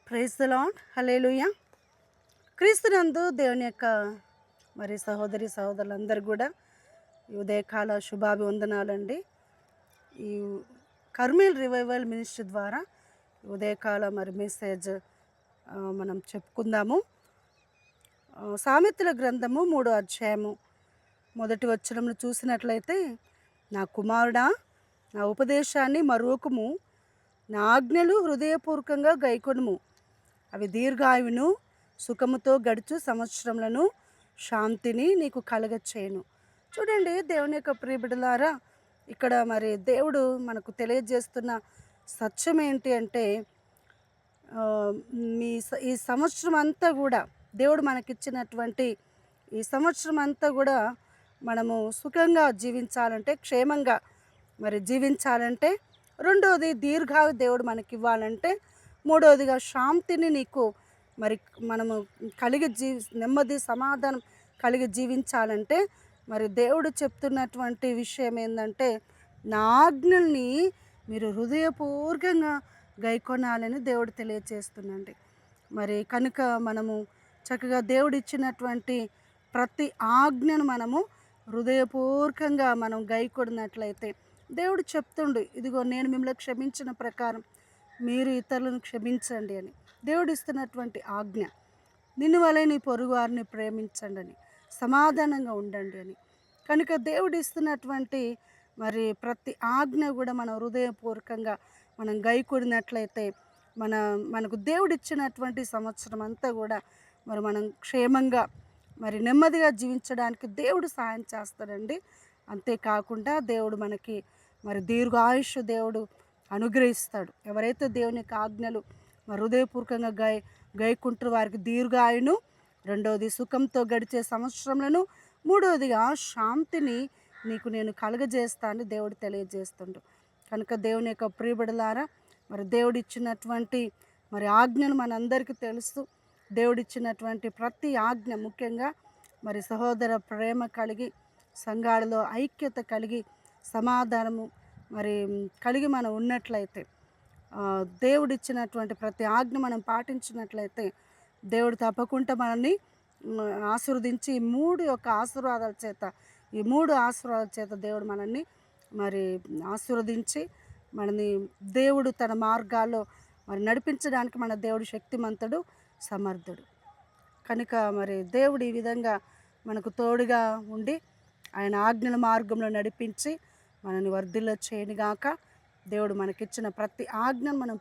Praise the lord. హల్లెలూయా. క్రీస్తునందు దేవుని యొక్క మరి సహోదరి సహోదరులందరూ కూడా ఈ ఉదయకాల శుభాభివందనాలండి. ఈ కర్మేల్ రివైవల్ మినిస్ట్రీ ద్వారా ఉదయకాల మరి మెసేజ్ మనం చెప్పుకుందాము. సామెతల గ్రంథము 3వ అధ్యాయము మొదటి వచనమును చూసినట్లయితే, నా కుమారుడా, నా ఉపదేశాన్ని మరువకుము, నా ఆజ్ఞలు హృదయపూర్వకంగా గైకొనుము. అవి దీర్ఘాయువును, సుఖముతో గడుచు సంవత్సరములను, శాంతిని నీకు కలగచేయును. చూడండి దేవుని యొక్క ప్రియబిడ్డలారా, ఇక్కడ మరి దేవుడు మనకు తెలియజేస్తున్న సత్యం ఏంటి అంటే, ఈ సంవత్సరం అంతా కూడా దేవుడు మనకిచ్చినటువంటి ఈ సంవత్సరం అంతా కూడా మనము సుఖంగా జీవించాలంటే, క్షేమంగా మరి జీవించాలంటే, రెండవది దీర్ఘాయు దేవుడు మనకి ఇవ్వాలంటే, మూడవదిగా శాంతిని నీకు మరి మనము నెమ్మది సమాధానం కలిగి జీవించాలంటే, మరి దేవుడు చెప్తున్నటువంటి విషయం ఏంటంటే, నా ఆజ్ఞల్ని మీరు హృదయపూర్వకంగా గైకొనాలని దేవుడు తెలియజేస్తుందండి. మరి కనుక మనము చక్కగా దేవుడు ఇచ్చినటువంటి ప్రతి ఆజ్ఞను మనము హృదయపూర్వకంగా మనం గైకొడినట్లయితే, దేవుడు చెప్తుండు, ఇదిగో నేను మిమ్మల్ని క్షమించిన ప్రకారం మీరు ఇతరులను క్షమించండి అని. దేవుడు ఇస్తున్నటువంటి ఆజ్ఞ, నిన్ను వలె నీ పొరుగు వారిని ప్రేమించండి అని, సమాధానంగా ఉండండి అని. కనుక దేవుడు ఇస్తున్నటువంటి మరి ప్రతి ఆజ్ఞ కూడా మనం హృదయపూర్వకంగా మనం గైకొడినట్లయితే, మనకు దేవుడు ఇచ్చినటువంటి సంవత్సరం అంతా కూడా మరి మనం క్షేమంగా మరి నెమ్మదిగా జీవించడానికి దేవుడు సహాయం చేస్తాడండి. అంతేకాకుండా దేవుడు మనకి మరి దీర్ఘాయుష్ దేవుడు అనుగ్రహిస్తాడు. ఎవరైతే దేవుని యొక్క ఆజ్ఞలు మరి హృదయపూర్వకంగా గైకుంటారో వారికి దీర్ఘాయును, రెండవది సుఖంతో గడిచే సంవత్సరములను, మూడవదిగా శాంతిని నీకు నేను కలుగజేస్తానని దేవుడు తెలియజేస్తుండు. కనుక దేవుని యొక్క ప్రియబిడలారా, మరి దేవుడిచ్చినటువంటి మరి ఆజ్ఞను మనందరికీ తెలుసు. దేవుడిచ్చినటువంటి ప్రతి ఆజ్ఞ, ముఖ్యంగా మరి సహోదర ప్రేమ కలిగి, సంఘాలలో ఐక్యత కలిగి, సమాధానము మరి కలిగి మనం ఉన్నట్లయితే, దేవుడిచ్చినటువంటి ప్రతి ఆజ్ఞ మనం పాటించినట్లయితే, దేవుడు తప్పకుండా మనల్ని ఆశీర్వదించి ఈ మూడు ఆశీర్వాదాల చేత దేవుడు మనల్ని మరి ఆశీర్వదించి మనని దేవుడు తన మార్గాల్లో మరి నడిపించడానికి మన దేవుడు శక్తిమంతుడు, సమర్థుడు. కనుక మరి దేవుడు ఈ విధంగా మనకు తోడుగా ఉండి ఆయన ఆజ్ఞల మార్గంలో నడిపించి మనల్ని వర్ధిల్ల చేయనుగాక. దేవుడు మనకిచ్చిన ప్రతి ఆజ్ఞను మనం